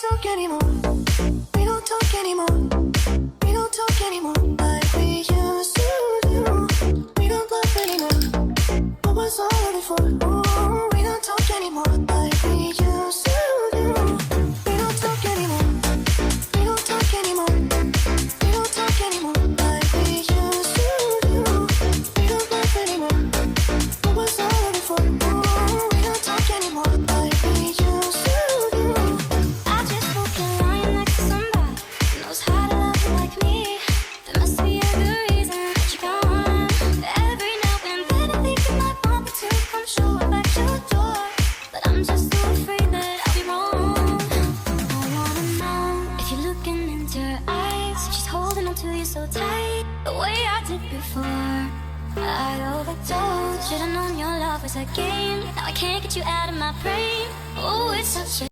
talk anymore. We don't talk anymore. We don't talk anymore like we used to do. We don't laugh anymore. What was all before? Ooh, we don't talk anymore like we used to do. We don't talk anymore. We don't talk anymore. We don't talk anymore like we used to do. We don't laugh anymore. What was all before? Ooh, we don't talk anymore like we used to do. I just hope you're lying next to somebody who knows how to love you like me. There must be a good reason that you're gone. Every now and then I think you might want me to come show up at your door, but I'm just too afraid that I'll be wrong. I wanna know if you're looking into her eyes, if she's holding on to you so tight, the way I did before. I overdosed. Should've known your love was a game. Now I can't get you out of my brain. Oh, it's such a